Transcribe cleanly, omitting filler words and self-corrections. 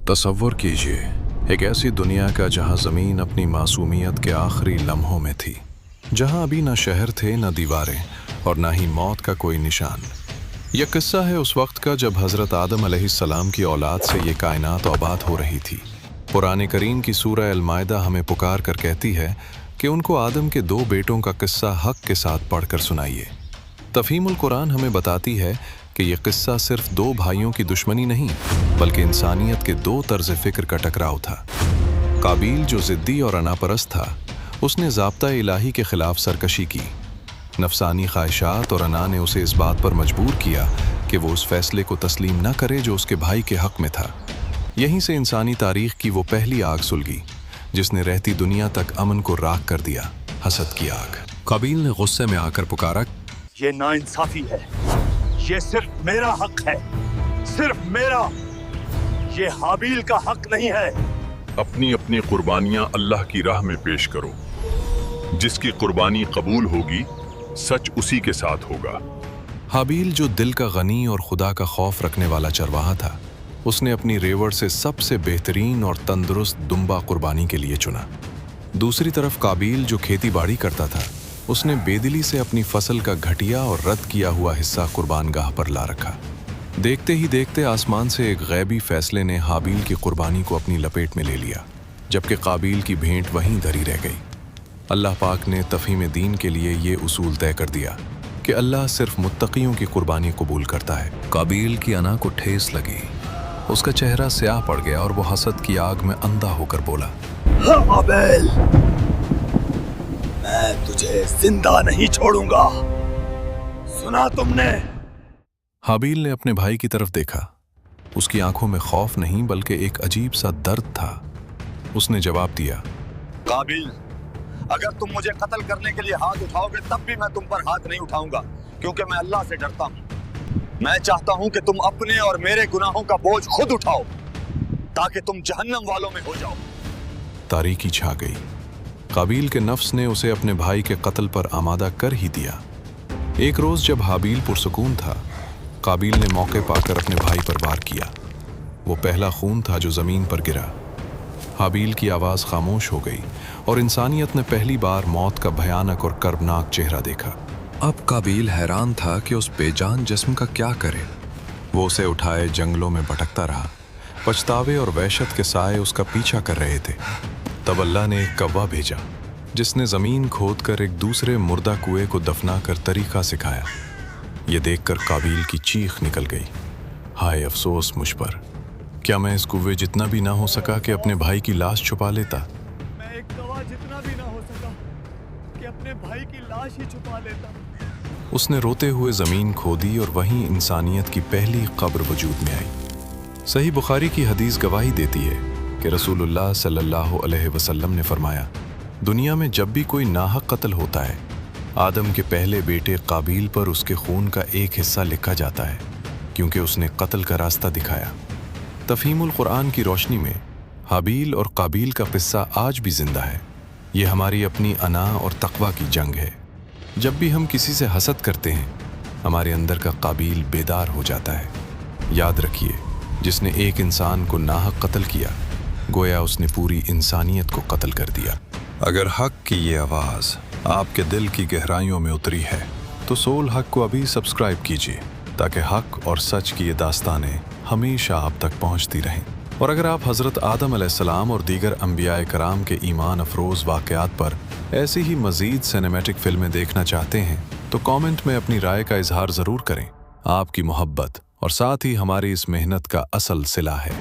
तसव्वुर कीजिए एक ऐसी दुनिया का जहां ज़मीन अपनी मासूमियत के आखिरी लम्हों में थी, जहां अभी न शहर थे न दीवारें और न ही मौत का कोई निशान। यह किस्सा है उस वक्त का जब हज़रत आदम अलैहिस्सलाम की औलाद से ये कायनात आबाद हो रही थी। कुरान करीम की सूरह अल-माइदा हमें पुकार कर कहती है कि उनको आदम के 2 बेटों का किस्सा हक़ के साथ पढ़कर सुनाइए। तफ़हीमुल कुरान हमें बताती है कि यह किस्सा सिर्फ 2 भाइयों की दुश्मनी नहीं, बल्कि इंसानियत के 2 तर्ज़ फ़िक्र का टकराव था। काबील जो ज़िद्दी और अनापरस्त था, उसने ज़ाब्ता इलाही के ख़िलाफ़ सरकशी की। नफसानी ख्वाहिशात और अना ने उसे इस बात पर मजबूर किया कि वो उस फैसले को तस्लीम न करे जो उसके भाई के हक़ में था। यहीं से इंसानी तारीख़ की वो पहली आग सुलगी जिसने रहती दुनिया तक अमन को राख कर दिया, हसद की आग। काबील ने गुस्से में आकर पुकारा, ये नाइंसाफ़ी है, ये सिर्फ मेरा हक है, सिर्फ मेरा, ये हाबील का हक नहीं है। अपनी अपनी कुर्बानियां अल्लाह की राह में पेश करो, जिसकी कुर्बानी कबूल होगी सच उसी के साथ होगा। हाबील जो दिल का गनी और खुदा का खौफ रखने वाला चरवाहा था, उसने अपनी रेवड़ से सबसे बेहतरीन और तंदुरुस्त दुम्बा कुर्बानी के लिए चुना। दूसरी तरफ काबील जो खेती बाड़ी करता था, उसने बेदिली से अपनी फसल का घटिया और रद्द किया हुआ हिस्सा कुर्बानगाह पर ला रखा। देखते ही देखते आसमान से एक गैबी फैसले ने हाबील की कुर्बानी को अपनी लपेट में ले लिया, जबकि काबील की भेंट वहीं धरी रह गई। अल्लाह पाक ने तफ़हीम दीन के लिए ये उसूल तय कर दिया कि अल्लाह सिर्फ मुत्तक़ियों की कुर्बानी कबूल करता है। काबील की अना को ठेस लगी, उसका चेहरा स्याह पड़ गया और वो हसद की आग में अंधा होकर बोला, हाबील, मैं तुझे जिंदा नहीं छोड़ूंगा। सुना तुमने? हाबील ने अपने भाई की तरफ देखा। उसकी आंखों में खौफ नहीं बल्कि एक अजीब सा दर्द था। उसने जवाब दिया, काबील, अगर तुम मुझे कत्ल करने के लिए हाथ उठाओगे तब भी मैं तुम पर हाथ नहीं उठाऊंगा, क्योंकि मैं अल्लाह से डरता हूँ। मैं चाहता हूँ कि तुम अपने और मेरे गुनाहों का बोझ खुद उठाओ, ताकि तुम जहन्नम वालों में हो जाओ। तारीकी छा गई। काबील के नफ्स ने उसे अपने भाई के कत्ल पर आमादा कर ही दिया। एक रोज जब हाबील पुरसकून था, काबील ने मौके पाकर अपने भाई पर वार किया। वो पहला खून था जो जमीन पर गिरा। हाबील की आवाज़ खामोश हो गई और इंसानियत ने पहली बार मौत का भयानक और कर्बनाक चेहरा देखा। अब काबील हैरान था कि उस बेजान जिस्म का क्या करे। वो उसे उठाए जंगलों में भटकता रहा। पछतावे और वहशत के साए उसका पीछा कर रहे थे। तब अल्लाह ने एक कौवा भेजा, जिसने ज़मीन खोद कर एक दूसरे मुर्दा कुएं को दफना कर तरीका सिखाया। ये देखकर काबील की चीख निकल गई, हाय अफसोस मुझ पर, क्या मैं इस कुएं जितना भी ना हो सका कि अपने भाई की लाश छुपा लेता। मैं एक गवाह जितना भी ना हो सका कि अपने भाई की लाश ही छुपा लेता। उसने रोते हुए ज़मीन खोदी और वहीं इंसानियत की पहली कब्र वजूद में आई। सही बुखारी की हदीस गवाही देती है कि रसूलुल्लाह सल्लल्लाहु अलैहि वसल्लम ने फरमाया, दुनिया में जब भी कोई नाहक कत्ल होता है, आदम के पहले बेटे काबील पर उसके खून का एक हिस्सा लिखा जाता है, क्योंकि उसने कत्ल का रास्ता दिखाया। तफ़हीमुल कुरान की रोशनी में हाबील और काबील का किस्सा आज भी जिंदा है। ये हमारी अपनी अना और तक़वा की जंग है। जब भी हम किसी से हसद करते हैं, हमारे अंदर का काबील बेदार हो जाता है। याद रखिए, जिसने एक इंसान को नाहक कत्ल किया, गोया उसने पूरी इंसानियत को कत्ल कर दिया। अगर हक की ये आवाज़ आपके दिल की गहराइयों में उतरी है, तो सोल हक को अभी सब्सक्राइब कीजिए, ताकि हक और सच की ये दास्तानें हमेशा आप तक पहुँचती रहें। और अगर आप हज़रत आदम अलैहिस्सलाम और दीगर अंबियाए कराम के ईमान अफरोज़ वाक़यात पर ऐसी ही मज़ीद सिनेमैटिक फ़िल्में देखना चाहते हैं, तो कमेंट में अपनी राय का इजहार ज़रूर करें। आपकी मोहब्बत और साथ ही हमारी इस मेहनत का असल सिला है।